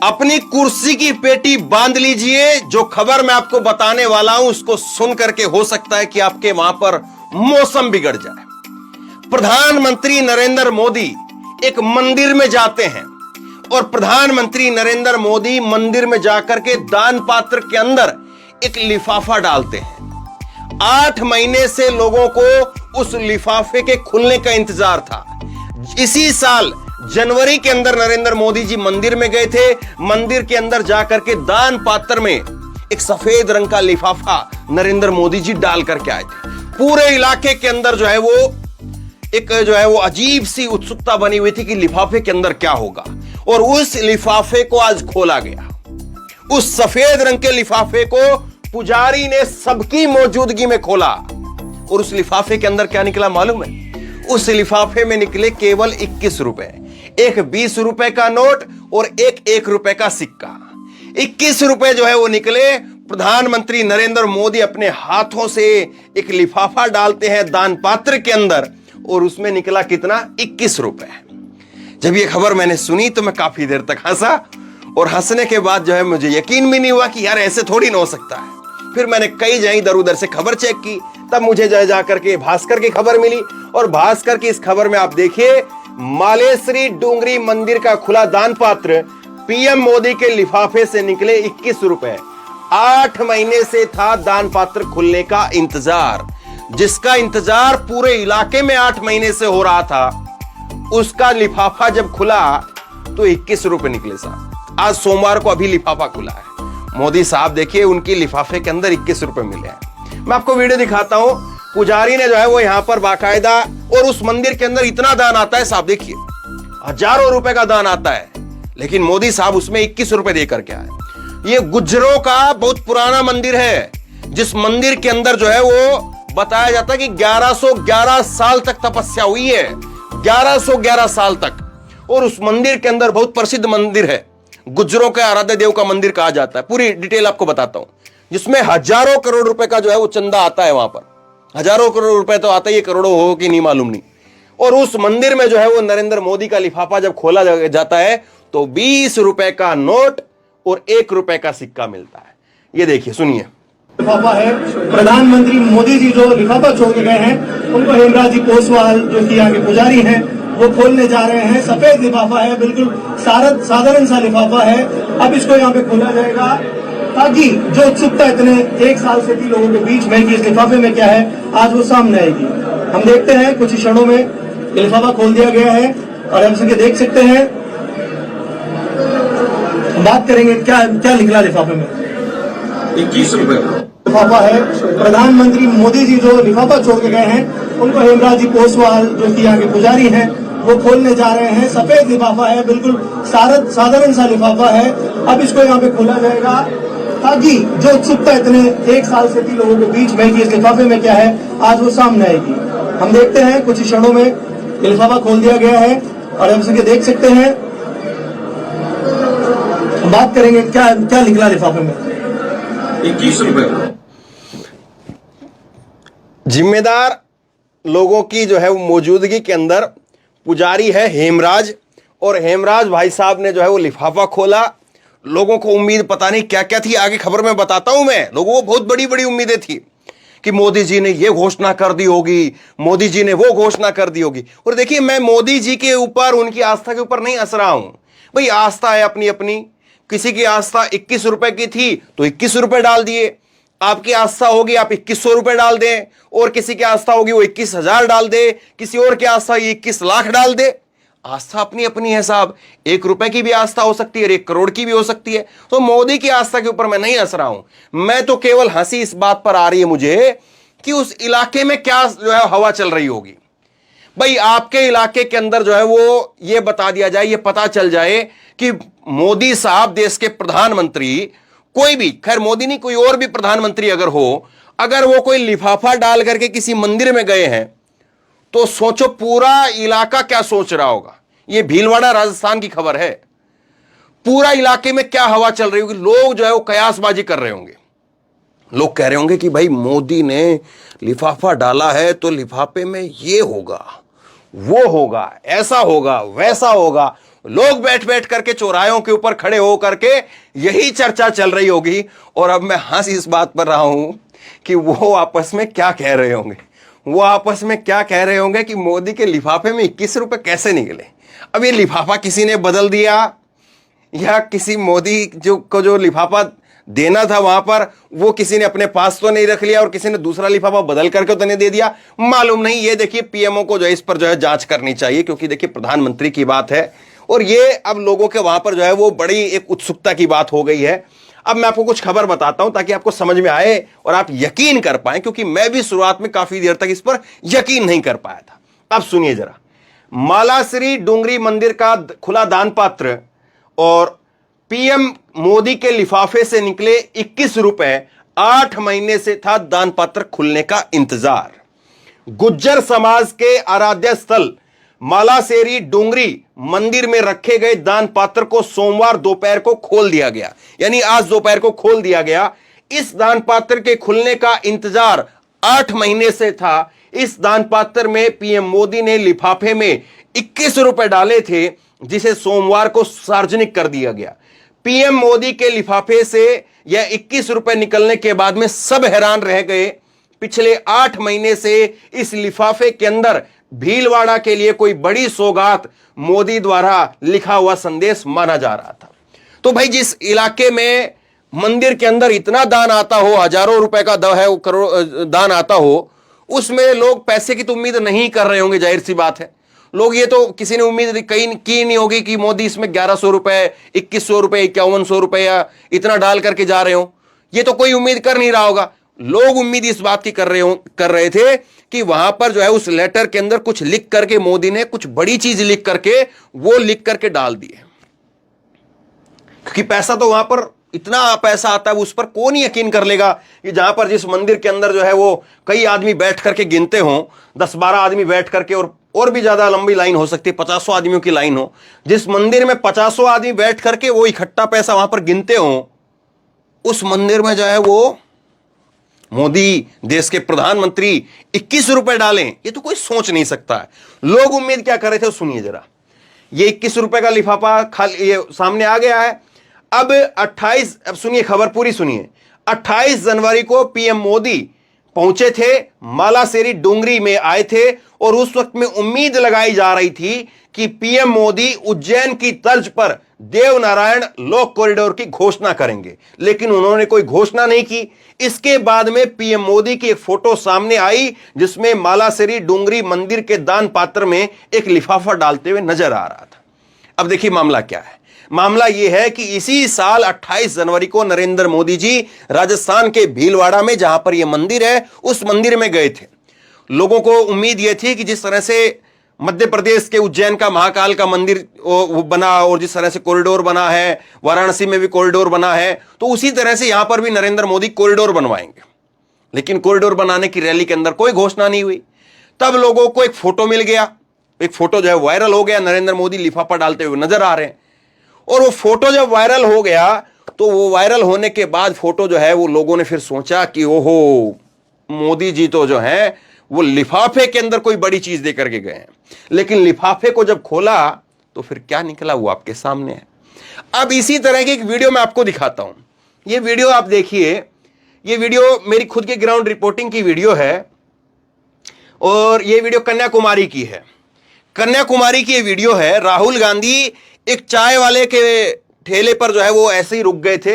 अपनी कुर्सी की पेटी बांध लीजिए। जो खबर मैं आपको बताने वाला हूं उसको सुन करके हो सकता है कि आपके वहां पर मौसम बिगड़ जाए। प्रधानमंत्री नरेंद्र मोदी एक मंदिर में जाते हैं और प्रधानमंत्री नरेंद्र मोदी मंदिर में जाकर के दान पात्र के अंदर एक लिफाफा डालते हैं। 8 महीने से लोगों को उस लिफाफे के खुलने का इंतजार था। इसी साल जनवरी के अंदर नरेंद्र मोदी जी मंदिर में गए थे। मंदिर के अंदर जाकर के दान पात्र में एक सफेद रंग का लिफाफा नरेंद्र मोदी जी डाल करके आए थे। पूरे इलाके के अंदर वो अजीब सी उत्सुकता बनी हुई थी कि लिफाफे के अंदर क्या होगा, और उस लिफाफे को आज खोला गया। उस सफेद रंग के लिफाफे को पुजारी ने सबकी मौजूदगी में खोला और उस लिफाफे के अंदर क्या निकला मालूम है? उस लिफाफे में निकले केवल 21 रुपए, एक 20 रुपए का नोट और एक 1 रुपए का सिक्का। 21 रुपए वो निकले। प्रधानमंत्री नरेंद्र मोदी अपने हाथों से एक लिफाफा डालते हैं दान पात्र के अंदर और उसमें निकला कितना? 21 रुपए। जब ये खबर मैंने सुनी तो मैं काफी देर तक हंसा, और हंसने के बाद मुझे यकीन भी नहीं हुआ कि यार ऐसे थोड़ी ना हो सकता है। फिर मैंने कई जगह इधर उधर से खबर चेक की, तब मुझे जाकर के भास्कर की खबर मिली, और भास्कर की इस खबर में आप देखिए, मालेश्वरी डूंगरी मंदिर का खुला दान पात्र, पीएम मोदी के लिफाफे से निकले 21 रुपए। 8 महीने से था दान पात्र खुलने का इंतजार, जिसका इंतजार पूरे इलाके में 8 महीने से हो रहा था। उसका लिफाफा जब खुला तो 21 रुपए निकले साहब। आज सोमवार को अभी लिफाफा खुला है। मोदी साहब देखिए, उनके लिफाफे के अंदर 21 रुपए मिले हैं। मैं आपको वीडियो दिखाता हूं। पुजारी ने वो यहां पर बाकायदा, और उस मंदिर के अंदर इतना दान आता है साहब, देखिए हजारों रुपए का दान आता है, लेकिन मोदी साहब उसमें 21 रुपए देकर के आए। ये गुज्जरों का बहुत पुराना मंदिर है, जिस मंदिर के अंदर वो बताया जाता है कि 1111 साल तक तपस्या हुई है, 1111 साल तक। और उस मंदिर के अंदर बहुत प्रसिद्ध मंदिर है, गुज्जरों के आराध्य देव का मंदिर कहा जाता है। पूरी डिटेल आपको बताता हूं, जिसमें हजारों करोड़ रुपए का वो चंदा आता है। वहां पर हजारों करोड़ रुपए तो आता ही, करोड़ों हो कि नहीं मालूम नहीं। और उस मंदिर में वो नरेंद्र मोदी का लिफाफा जब खोला जाता है तो 20 रुपए का नोट और 1 रुपए का सिक्का मिलता है। ये देखिए, सुनिए। लिफाफा है, प्रधानमंत्री मोदी जी जो लिफाफा छोड़ के गए हैं उनको हेमराज जी पोसवाल जो कि यहाँ के पुजारी हैं वो खोलने जा रहे हैं। सफेद लिफाफा है, बिल्कुल साधारण सा लिफाफा है। अब इसको यहाँ पे खोला जाएगा ताकि जो उत्सुकता इतने 1 साल से थी लोगों के बीच में कि इस लिफाफे में क्या है, आज वो सामने आएगी। हम देखते हैं कुछ क्षणों में ये लिफाफा खोल दिया गया है और हम इसके देख सकते हैं। बात करेंगे क्या क्या निकला लिफाफे में। 21 रुपए लिफाफा है, प्रधानमंत्री मोदी जी जो लिफाफा छोड़ के गए हैं उनको हेमराज जी पोसवाल जो कि यहाँ के पुजारी हैं वो खोलने जा रहे हैं। सफेद लिफाफा है, बिल्कुल साधारण सा लिफाफा है। अब इसको यहाँ पे खोला जाएगा ताकि जो उत्सुकता इतने 1 साल से थी लोगों के बीच में कि इस लिफाफे में क्या है, आज वो सामने आएगी। हम देखते हैं कुछ क्षणों में ये लिफाफा खोल दिया गया है और हम इसके देख सकते हैं। बात करेंगे क्या क्या निकला लिफाफे में। 21 रुपए। जिम्मेदार लोगों की वो मौजूदगी के अंदर पुजारी है हेमराज, और हेमराज भाई साहब ने वो लिफाफा खोला। लोगों को उम्मीद पता नहीं क्या क्या थी, आगे खबर में बताता हूं मैं। लोगों को बहुत बड़ी बड़ी उम्मीदें थी कि मोदी जी ने ये घोषणा कर दी होगी, मोदी जी ने वो घोषणा कर दी होगी। और देखिए, मैं मोदी जी के ऊपर, उनकी आस्था के ऊपर नहीं हंस रहा हूं भाई। आस्था है अपनी अपनी। किसी की आस्था 21 रुपए की थी तो 21 रुपए डाल दिए। आपकी आस्था होगी आप 2100 रुपए डाल दें, और किसी की आस्था होगी वो 21,000 डाल दे, किसी और की आस्था 21 लाख डाल दे। आस्था अपनी अपनी है साहब। 1 रुपए की भी आस्था हो सकती है, 1 करोड़ की भी हो सकती है। तो मोदी की आस्था के ऊपर मैं नहीं हंस रहा हूं। मैं तो केवल हंसी इस बात पर आ रही है मुझे कि उस इलाके में क्या हवा चल रही होगी। भाई आपके इलाके के अंदर वो ये बता दिया जाए, ये पता चल जाए कि मोदी साहब देश के प्रधानमंत्री, कोई भी, खैर मोदी नहीं, कोई और भी प्रधानमंत्री अगर हो, अगर वो कोई लिफाफा डाल करके किसी मंदिर में गए हैं तो सोचो पूरा इलाका क्या सोच रहा होगा। ये भीलवाड़ा राजस्थान की खबर है। पूरा इलाके में क्या हवा चल रही होगी। लोग वो कयासबाजी कर रहे होंगे। लोग कह रहे होंगे कि भाई मोदी ने लिफाफा डाला है तो लिफाफे में ये होगा, वो होगा, ऐसा होगा, वैसा होगा। लोग बैठ बैठ करके चौराहों के ऊपर खड़े हो करके यही चर्चा चल रही होगी। और अब मैं हंस इस बात पर रहा हूं कि वो आपस में क्या कह रहे होंगे, वो आपस में क्या कह रहे होंगे कि मोदी के लिफाफे में 21 रुपए कैसे निकले। अब ये लिफाफा किसी ने बदल दिया या किसी मोदी जो लिफाफा देना था वहां पर वो किसी ने अपने पास तो नहीं रख लिया और किसी ने दूसरा लिफाफा बदल करके तो नहीं दे दिया, मालूम नहीं। ये देखिए पीएमओ को जो है इस पर जो है जांच करनी चाहिए, क्योंकि देखिए प्रधानमंत्री की बात है और ये अब लोगों के वहां पर जो है वो बड़ी एक उत्सुकता की बात हो गई है। अब मैं आपको कुछ खबर बताता हूं ताकि आपको समझ में आए और आप यकीन कर पाए, क्योंकि मैं भी शुरुआत में काफी देर तक इस पर यकीन नहीं कर पाया था। अब सुनिए जरा, मालाश्री डूंगरी मंदिर का खुला दान पात्र और पीएम मोदी के लिफाफे से निकले 21 रुपए। 8 महीने से था दान पात्र खुलने का इंतजार। गुज्जर समाज के आराध्य स्थल मालासेरी डूंगरी मंदिर में रखे गए दान पात्र को सोमवार दोपहर को खोल दिया गया, यानी आज दोपहर को खोल दिया गया। इस दान पात्र के खुलने का इंतजार 8 महीने से था। इस दान पात्र में पीएम मोदी ने लिफाफे में 21 रुपए डाले थे, जिसे सोमवार को सार्वजनिक कर दिया गया। पीएम मोदी के लिफाफे से यह 21 रुपए निकलने के बाद में सब हैरान रह गए। पिछले 8 महीने से इस लिफाफे के अंदर भीलवाड़ा के लिए कोई बड़ी सौगात मोदी द्वारा लिखा हुआ संदेश माना जा रहा था। तो भाई जिस इलाके में मंदिर के अंदर इतना दान आता हो, हजारों रुपए का करोड़ दान आता हो, उसमें लोग पैसे की तो उम्मीद नहीं कर रहे होंगे, जाहिर सी बात है। लोग ये तो किसी ने उम्मीद कहीं की नहीं होगी कि मोदी इसमें 1100 रुपए, 2100 रुपए, 5100 रुपए या इतना डाल करके जा रहे हो। ये तो कोई उम्मीद कर नहीं रहा होगा। लोग उम्मीद इस बात की कर रहे थे कि वहां पर जो है उस लेटर के अंदर कुछ लिख करके मोदी ने कुछ बड़ी चीज लिख करके वो लिख करके डाल दिए, क्योंकि पैसा तो वहां पर इतना पैसा आता है उस पर कौन यकीन कर लेगा कि जहां पर जिस मंदिर के अंदर जो है वो कई आदमी बैठ करके गिनते हो, 10-12 आदमी बैठ करके और भी ज्यादा लंबी लाइन हो सकती है, 50 आदमियों की लाइन हो, जिस मंदिर में 50 आदमी बैठ करके वो इकट्ठा पैसा वहां पर गिनते हो, उस मंदिर में जो है वो मोदी देश के प्रधानमंत्री 21 रुपए डालें, ये तो कोई सोच नहीं सकता है। लोग उम्मीद क्या कर रहे थे सुनिए जरा। ये 21 रुपए का लिफाफा खाली ये सामने आ गया है। अब सुनिए खबर पूरी सुनिए। 28 जनवरी को पीएम मोदी पहुंचे थे, मालासेरी डूंगरी में आए थे और उस वक्त में उम्मीद लगाई जा रही थी कि पीएम मोदी उज्जैन की तर्ज पर देवनारायण लॉ कॉरिडोर की घोषणा करेंगे, लेकिन उन्होंने कोई घोषणा नहीं की। इसके बाद में पीएम मोदी की एक फोटो सामने आई जिसमें मालासेरी डूंगरी मंदिर के दान पात्र में एक लिफाफा डालते हुए नजर आ रहा था। अब देखिए मामला क्या है। मामला यह है कि इसी साल 28 जनवरी को नरेंद्र मोदी जी राजस्थान के भीलवाड़ा में जहां पर यह मंदिर है उस मंदिर में गए थे। लोगों को उम्मीद यह थी कि जिस तरह से मध्य प्रदेश के उज्जैन का महाकाल का मंदिर बना और जिस तरह से कॉरिडोर बना है, वाराणसी में भी कॉरिडोर बना है, तो उसी तरह से यहां पर भी नरेंद्र मोदी कॉरिडोर बनवाएंगे। लेकिन कॉरिडोर बनाने की रैली के अंदर कोई घोषणा नहीं हुई। तब लोगों को एक फोटो मिल गया, एक फोटो जो है वायरल हो गया, नरेंद्र मोदी लिफाफा डालते हुए नजर आ रहे हैं। और वो फोटो जब वायरल हो गया तो वो वायरल होने के बाद फोटो जो है वो लोगों ने फिर सोचा कि ओहो मोदी जी तो जो है वो लिफाफे के अंदर कोई बड़ी चीज दे करके गए हैं। लेकिन लिफाफे को जब खोला तो फिर क्या निकला वो आपके सामने है। अब इसी तरह की एक वीडियो मैं आपको दिखाता हूं। ये वीडियो आप देखिए, ये वीडियो मेरी खुद की ग्राउंड रिपोर्टिंग की वीडियो है और ये वीडियो कन्याकुमारी की है। कन्याकुमारी की ये वीडियो है। राहुल गांधी एक चाय वाले के ठेले पर जो है वो ऐसे ही रुक गए थे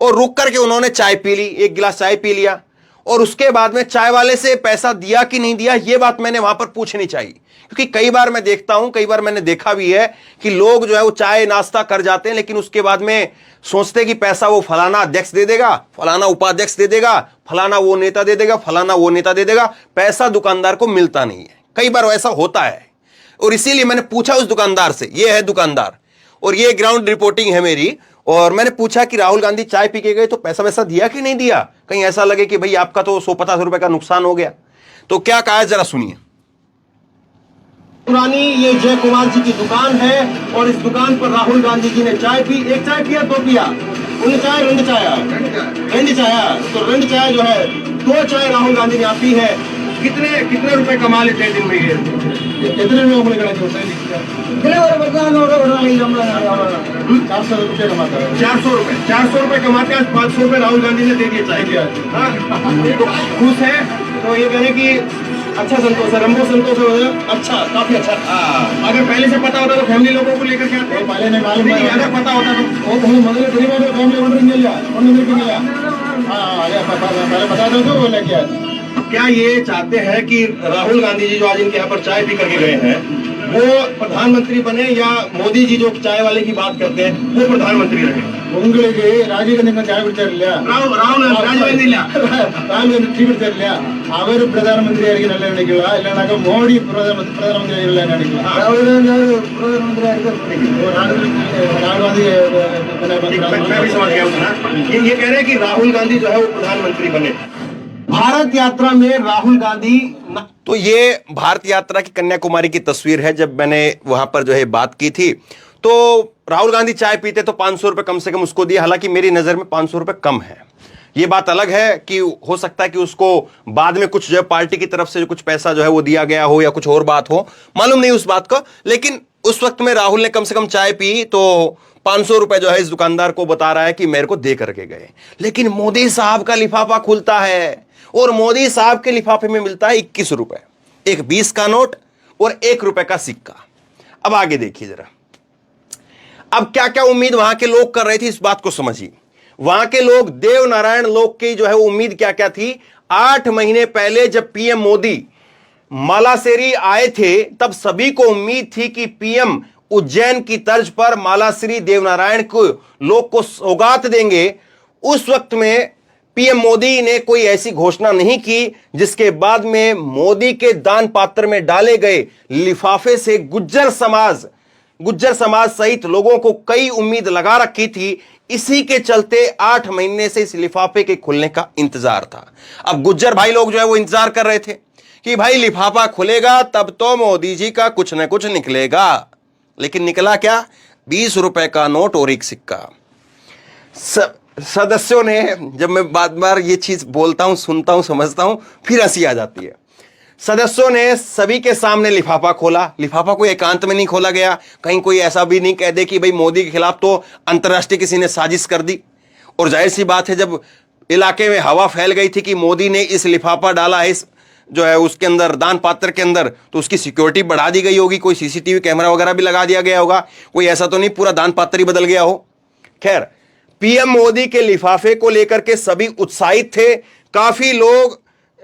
और रुक करके उन्होंने चाय पी ली, एक गिलास चाय पी लिया और उसके बाद में चाय वाले से पैसा दिया कि नहीं दिया ये बात मैंने वहां पर पूछनी चाहिए। क्योंकि कई बार मैं देखता हूं, कई बार मैंने देखा भी है कि लोग जो है वो चाय नाश्ता कर जाते हैं लेकिन उसके बाद में सोचते कि पैसा वो फलाना अध्यक्ष दे देगा, फलाना उपाध्यक्ष दे देगा, फलाना वो नेता दे देगा, फलाना वो नेता दे देगा, पैसा दुकानदार को मिलता नहीं है। कई बार ऐसा होता है और इसीलिए मैंने पूछा उस दुकानदार से, ये है दुकानदार और ये ग्राउंड रिपोर्टिंग है मेरी, और मैंने पूछा कि राहुल गांधी चाय पी के गए तो पैसा वैसा दिया कि नहीं दिया, कहीं ऐसा लगे कि भाई आपका तो 150 रुपए का नुकसान हो गया। तो क्या कहा है जरा सुनिए। पुरानी ये जय कुमार जी की दुकान है और इस दुकान पर राहुल गांधी जी ने चाय पी। एक चाय पिया, दो पिया, उन्हें चाय रंड चाय, तो रंड चाय जो है 2 चाय राहुल गांधी ने आप पी है। कितने रुपए कमा लेते हैं दिन में ये? कितने लोग बोले गलत होता है? कितने बार बता दो तो बता नहीं जमला 400 रुपये कमाता है। 400 रुपए कमाते हैं, आज 500 रुपए राहुल गांधी ने दे दिए चाहिए। तो खुश है, तो ये कहें कि अच्छा संतोष है, रंबो संतोष है, अच्छा, काफी अच्छा। अगर पहले से पता होता तो फैमिली लोगों को लेकर के आते, पहले नहीं मालूम नहीं, अगर पता होता तो वो बहुत मदद करी बात फैमिली ऑर्डर मिल गया, पहले बता दो तो वो लेके आए। क्या ये चाहते हैं कि राहुल गांधी जी जो आज इनके यहाँ पर चाय पी करके गए हैं वो प्रधानमंत्री बने, या मोदी जी जो चाय वाले की बात करते हैं वो प्रधानमंत्री रहे? உங்களுக்கு ராஜீவ் காந்தி சாய் பிடிச்சார் இல்லையா? राहुल गांधी டீ பிடிச்சார் இல்லையா? அவர் பிரதம மந்திரி ஆகி நல்ல நினைக்கலாம், இல்லைனாக்கா மோடி பிரதம மந்திரி ஆகி நினைக்கலாம். ராகுல் காந்தி பிரதம மந்திரி मैं भी समझ गया हूँ ना। ये कह रहे हैं कि राहुल गांधी जो है वो प्रधानमंत्री बने। भारत यात्रा में राहुल गांधी, तो ये भारत यात्रा की कन्याकुमारी की तस्वीर है। जब मैंने वहां पर जो है बात की थी तो राहुल गांधी चाय पीते तो 500 रुपए कम से कम उसको दिए, हालांकि मेरी नजर में 500 रुपए कम है। ये बात अलग है कि हो सकता है कि उसको बाद में कुछ जो है पार्टी की तरफ से जो कुछ पैसा जो है वो दिया गया हो या कुछ और बात हो, मालूम नहीं उस बात का। लेकिन उस वक्त में राहुल ने कम से कम चाय पी तो 500 रुपए जो है इस दुकानदार को बता रहा है कि मेरे को दे करके गए। लेकिन मोदी साहब का लिफाफा खुलता है और मोदी साहब के लिफाफे में मिलता है 21 रुपए, एक 20 का नोट और 1 रुपए का सिक्का। अब आगे देखिए जरा, अब क्या क्या उम्मीद वहां के लोग कर रहे थे, इस बात को समझिए। वहां के लोग, देव नारायण लोग की जो है उम्मीद क्या क्या थी। 8 महीने पहले जब पीएम मोदी मालासेरी आए थे तब सभी को उम्मीद थी कि पीएम उज्जैन की तर्ज पर मालाश्री देवनारायण को लोग को सौगात देंगे। उस वक्त में पीएम मोदी ने कोई ऐसी घोषणा नहीं की जिसके बाद में मोदी के दान पात्र में डाले गए लिफाफे से गुज्जर समाज सहित लोगों को कई उम्मीद लगा रखी थी। इसी के चलते 8 महीने से इस लिफाफे के खुलने का इंतजार था। अब गुज्जर भाई लोग जो है वो इंतजार कर रहे थे कि भाई लिफाफा खुलेगा तब तो मोदी जी का कुछ न कुछ निकलेगा। लेकिन निकला क्या? 20 रुपए का नोट और एक सिक्का। सदस्यों ने, जब मैं बार ये चीज बोलता हूं, सुनता हूं, समझता हूं, फिर हंसी आ जाती है। सदस्यों ने सभी के सामने लिफाफा खोला। लिफाफा कोई एकांत में नहीं खोला गया, कहीं कोई ऐसा भी नहीं कह दे कि भाई मोदी के खिलाफ तो अंतर्राष्ट्रीय किसी ने साजिश कर दी। और जाहिर सी बात है, जब इलाके में हवा फैल गई थी कि मोदी ने इस लिफाफा डाला है इस जो है उसके अंदर, दान पात्र के अंदर, तो उसकी सिक्योरिटी बढ़ा दी गई होगी, कोई सीसीटीवी कैमरा वगैरह भी लगा दिया गया होगा, कोई ऐसा तो नहीं पूरा दान पात्र ही बदल गया हो। खैर, पीएम मोदी के लिफाफे को लेकर के सभी उत्साहित थे।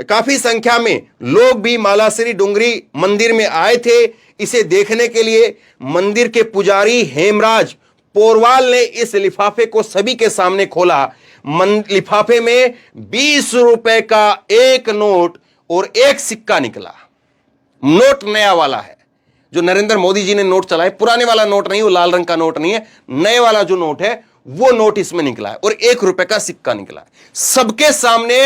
काफी संख्या में लोग भी मालाश्री डुंगरी मंदिर में आए थे इसे देखने के लिए। मंदिर के पुजारी हेमराज पोरवाल ने इस लिफाफे को सभी के सामने खोला। लिफाफे में 20 रुपए का एक नोट और एक सिक्का निकला। नोट नया वाला है, जो नरेंद्र मोदी जी ने नोट चलाए, पुराने वाला नोट नहीं, वो लाल रंग का नोट नहीं है, नए वाला जो नोट है वो नोट इसमें निकला है और 1 रुपए का सिक्का निकला है। सबके सामने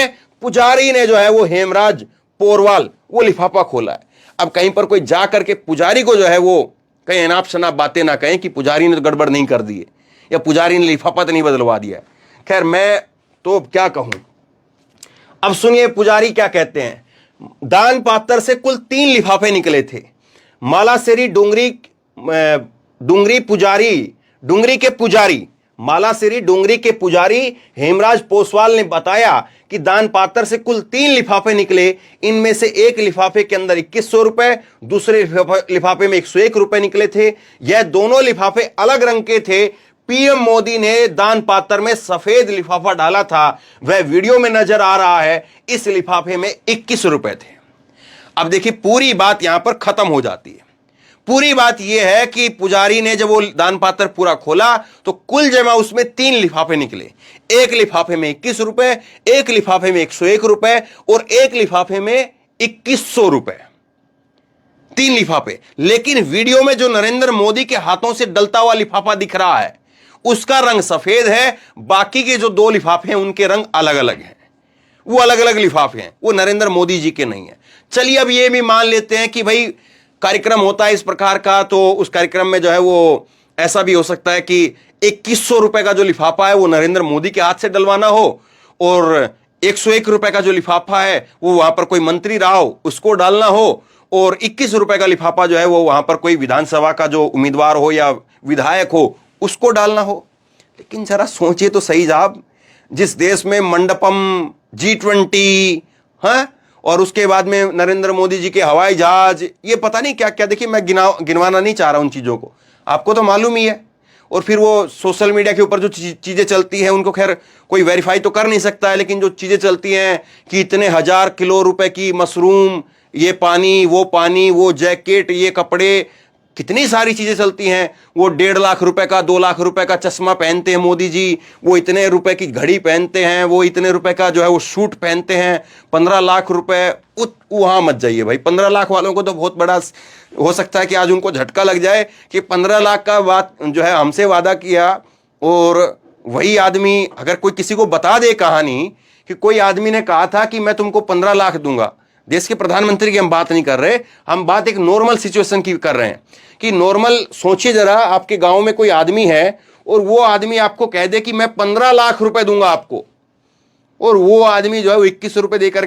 पुजारी ने जो है वो हेमराज पोरवाल वो लिफाफा खोला है। अब कहीं पर कोई जा करके पुजारी को जो है वो कहीं अनाप शनाप बातें ना कहें कि पुजारी ने तो गड़बड़ नहीं कर दी है या पुजारी ने लिफाफा तो नहीं बदलवा दिया है। खैर, मैं तो क्या कहूं। अब सुनिए पुजारी क्या कहते हैं। दान पात्र से कुल 3 लिफाफे निकले थे। मालाश्री डुंगरी के पुजारी हेमराज पोसवाल ने बताया कि दान पात्र से कुल 3 लिफाफे निकले। इनमें से एक लिफाफे के अंदर 2100 रुपए, दूसरे लिफाफे में 101 रुपए निकले थे। यह दोनों लिफाफे अलग रंग के थे। पीएम मोदी ने दान पात्र में सफेद लिफाफा डाला था, वह वीडियो में नजर आ रहा है। इस लिफाफे में 21 रुपए थे। अब देखिए, पूरी बात यहां पर खत्म हो जाती है। पूरी बात यह है कि पुजारी ने जब वो दान पात्र पूरा खोला तो कुल जमा उसमें 3 लिफाफे निकले। एक लिफाफे में 21 रुपए, एक लिफाफे में 101 रुपए और एक लिफाफे में 2100 रुपए। 3 लिफाफे। लेकिन वीडियो में जो नरेंद्र मोदी के हाथों से डलता हुआ लिफाफा दिख रहा है उसका रंग सफेद है, बाकी के जो 2 लिफाफे हैं उनके रंग अलग अलग हैं। वो अलग अलग लिफाफे हैं, वो नरेंद्र मोदी जी के नहीं है। चलिए, अब ये भी मान लेते हैं कि भाई कार्यक्रम होता है इस प्रकार का, तो उस कार्यक्रम में जो है वो ऐसा भी हो सकता है कि 2100 रुपए का जो लिफाफा है वो नरेंद्र मोदी के हाथ से डलवाना हो और 101 रुपए का जो लिफाफा है वो वहां पर कोई मंत्री रहा हो उसको डालना हो और 21 रुपए का लिफाफा जो है वो वहां पर कोई विधानसभा का जो उम्मीदवार हो या विधायक हो उसको डालना हो। लेकिन जरा सोचिए तो सही साहब, जिस देश में मंडपम, G20 है, और उसके बाद में नरेंद्र मोदी जी के हवाई जहाज, ये पता नहीं क्या क्या, देखिए मैं गिनवाना नहीं चाह रहा उन चीजों को, आपको तो मालूम ही है। और फिर वो सोशल मीडिया के ऊपर जो चीजें चलती हैं उनको खैर कोई वेरीफाई तो कर नहीं सकता है, लेकिन जो चीजें चलती हैं कि इतने 1000 किलो रुपए की मशरूम, ये पानी, वो जैकेट, ये कपड़े, कितनी सारी चीजें चलती हैं। वो 1.5 लाख रुपए का, 2 लाख रुपए का चश्मा पहनते हैं मोदी जी, वो इतने रुपए की घड़ी पहनते हैं, वो इतने रुपए का जो है वो सूट पहनते हैं, 15 लाख रुपए। वहां मत जाइए भाई, 15 लाख वालों को तो बहुत बड़ा हो सकता है कि आज उनको झटका लग जाए कि 15 लाख का बात जो है हमसे वादा किया, और वही आदमी अगर कोई किसी को बता दे कहानी कि कोई आदमी ने कहा था कि मैं तुमको 15 लाख दूंगा। देश के प्रधानमंत्री की हम बात नहीं कर रहे, हम बात एक नॉर्मल सिचुएशन की कर रहे हैं कि नॉर्मल सोचिए जरा, आपके गांव में कोई आदमी है और वो आदमी आपको कह दे कि मैं 15 लाख रुपए दूंगा आपको, और वो आदमी जो है वो 21 रुपए देकर